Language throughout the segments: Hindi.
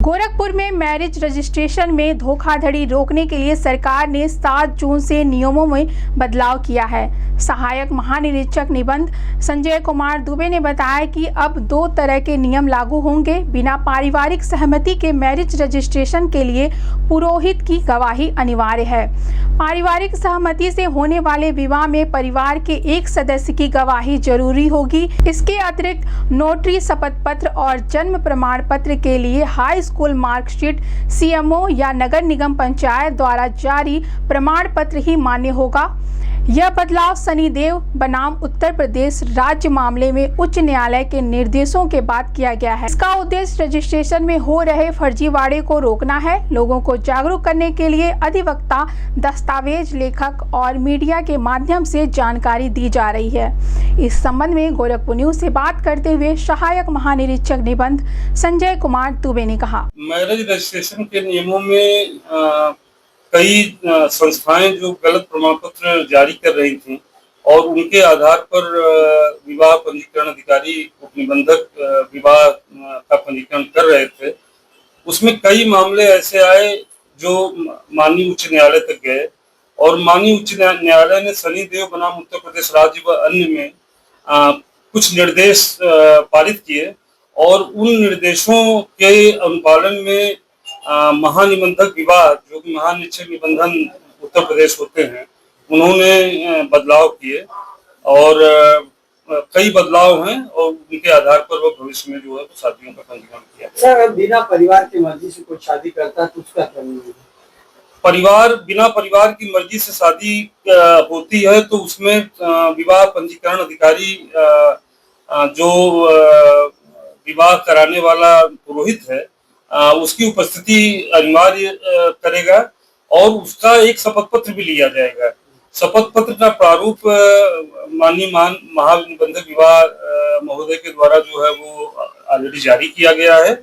गोरखपुर में मैरिज रजिस्ट्रेशन में धोखाधड़ी रोकने के लिए सरकार ने 7 जून से नियमों में बदलाव किया है। सहायक महानिरीक्षक निबंध संजय कुमार दुबे ने बताया कि अब 2 तरह के नियम लागू होंगे। बिना पारिवारिक सहमति के मैरिज रजिस्ट्रेशन के लिए पुरोहित की गवाही अनिवार्य है। पारिवारिक सहमति से होने वाले विवाह में परिवार के एक सदस्य की गवाही जरूरी होगी। इसके अतिरिक्त नोटरी शपथ पत्र और जन्म प्रमाण पत्र के लिए हाई स्कूल मार्कशीट, सीएमओ या नगर निगम पंचायत द्वारा जारी प्रमाण पत्र ही मान्य होगा। यह बदलाव शनिदेव बनाम उत्तर प्रदेश राज्य मामले में उच्च न्यायालय के निर्देशों के बाद किया गया है। इसका उद्देश्य रजिस्ट्रेशन में हो रहे फर्जीवाड़े को रोकना है। लोगों को जागरूक करने के लिए अधिवक्ता, दस्तावेज लेखक और मीडिया के माध्यम से जानकारी दी जा रही है। इस संबंध में गोरखपुर न्यूज से बात करते हुए सहायक महानिरीक्षक निबंध संजय कुमार दुबे ने कहा, मैरिज रजिस्ट्रेशन के नियमों में कई संस्थाएं जो गलत प्रमाण पत्र जारी कर रही थीं और उनके आधार पर विवाह पंजीकरण अधिकारी उपनिबंधक विवाह का पंजीकरण कर रहे थे, उसमें कई मामले ऐसे आए जो माननीय उच्च न्यायालय तक गए और माननीय उच्च न्यायालय ने शनिदेव बनाम उत्तर प्रदेश राज्य व अन्य में कुछ निर्देश पारित किए और उन निर्देशों के अनुपालन में महानिबंधक विवाह, जो कि महानिरीक्षक निबंधन उत्तर प्रदेश होते हैं, उन्होंने बदलाव किए और कई बदलाव हैं और उनके आधार पर वो भविष्य में जो है शादियों का पंजीकरण किया। सर, बिना परिवार की मर्जी से कोई शादी करता है तो उसका क्या नियम है? बिना परिवार की मर्जी से शादी होती है तो उसमें विवाह पंजीकरण अधिकारी जो विवाह कराने वाला पुरोहित है उसकी उपस्थिति अनिवार्य करेगा और उसका एक शपथ पत्र भी लिया जाएगा। शपथ पत्र का प्रारूप माननीय महानिबंधक विवाह महोदय के द्वारा जो है वो ऑलरेडी जारी किया गया है।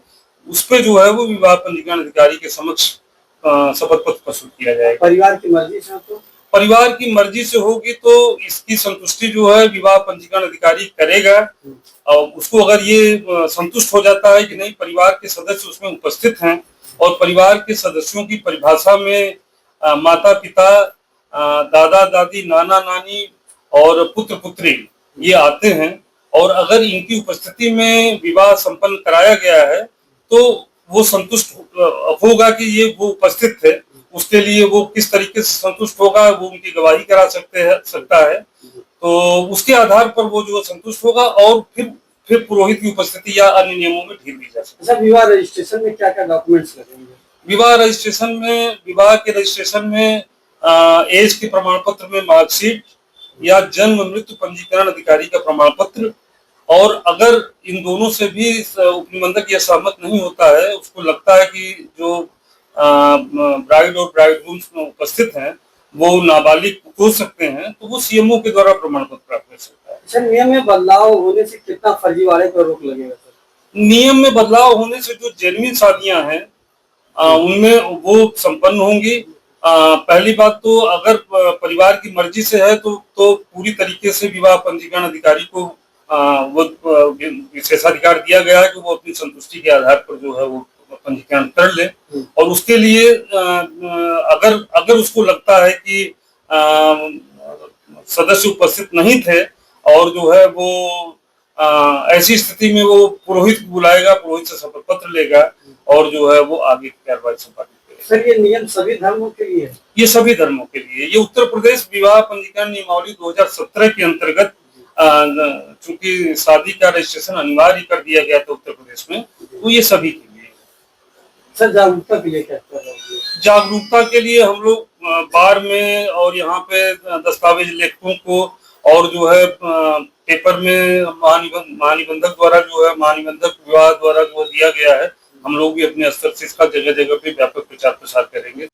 उस पे जो है वो विवाह पंजीकरण अधिकारी के समक्ष शपथ पत्र प्रस्तुत किया जाएगा। परिवार की मर्जी से तो परिवार की मर्जी से होगी तो इसकी संतुष्टि जो है विवाह पंजीकरण अधिकारी करेगा और उसको अगर ये संतुष्ट हो जाता है कि नहीं परिवार के सदस्य उसमें उपस्थित हैं और परिवार के सदस्यों की परिभाषा में माता पिता, दादा दादी, नाना नानी और पुत्र पुत्री ये आते हैं और अगर इनकी उपस्थिति में विवाह संपन्न कराया गया है तो वो संतुष्ट होगा कि ये वो उपस्थित थे। उसके लिए वो किस तरीके से संतुष्ट होगा वो उनकी गवाही करा सकता है तो उसके आधार पर वो जो संतुष्ट होगा और फिर पुरोहित की उपस्थिति या अन्य नियमों में ढील दी जा सकती है। विवाह रजिस्ट्रेशन में क्या क्या डॉक्यूमेंट्स लगेंगे? विवाह के रजिस्ट्रेशन में एज के प्रमाण पत्र में मार्कशीट या जन्म मृत्यु पंजीकरण अधिकारी का प्रमाण पत्र, और अगर इन दोनों से भी उपनिबंधक यह सहमत नहीं होता है, उसको लगता है कि जो ब्राइड और ब्राइडग्रूम्स में उपस्थित हैं वो नाबालिग हो सकते हैं तो वो सीएमओ के द्वारा प्रमाण पत्र प्राप्त कर सकता है। सर, नियम में बदलाव होने से कितना फर्जीवाड़े पर रोक लगेगा? सर, नियम में बदलाव होने से जो जेन्युइन शादियां हैं उनमें वो संपन्न होंगी। पहली बात तो अगर परिवार की मर्जी से है तो पूरी तरीके से विवाह पंजीकरण अधिकारी को वो विशेषाधिकार दिया गया है कि वो अपनी संतुष्टि के आधार पर जो है वो पंजीकरण कर ले और उसके लिए अगर उसको लगता है कि सदस्य उपस्थित नहीं थे और जो है वो ऐसी स्थिति में वो पुरोहित को बुलाएगा, पुरोहित से शपथ पत्र लेगा और जो है वो आगे की कार्रवाई संपादित करेगा। सर, ये नियम सभी धर्मों के लिए है? ये सभी धर्मों के लिए। ये उत्तर प्रदेश विवाह पंजीकरण नियमावली 2017 के अंतर्गत चूंकि शादी का रजिस्ट्रेशन अनिवार्य कर दिया गया था उत्तर प्रदेश में, तो ये सभी के लिए। सर, जागरूकता के लिए क्या कर रहे हैं? जागरूकता के लिए हम लोग बार में और यहाँ पे दस्तावेज लेखकों को और जो है पेपर में महानिबंधक द्वारा जो है महानिबंधक विभाग द्वारा जो दिया गया है, हम लोग भी अपने स्तर से इसका जगह जगह पे व्यापक प्रचार प्रसार करेंगे।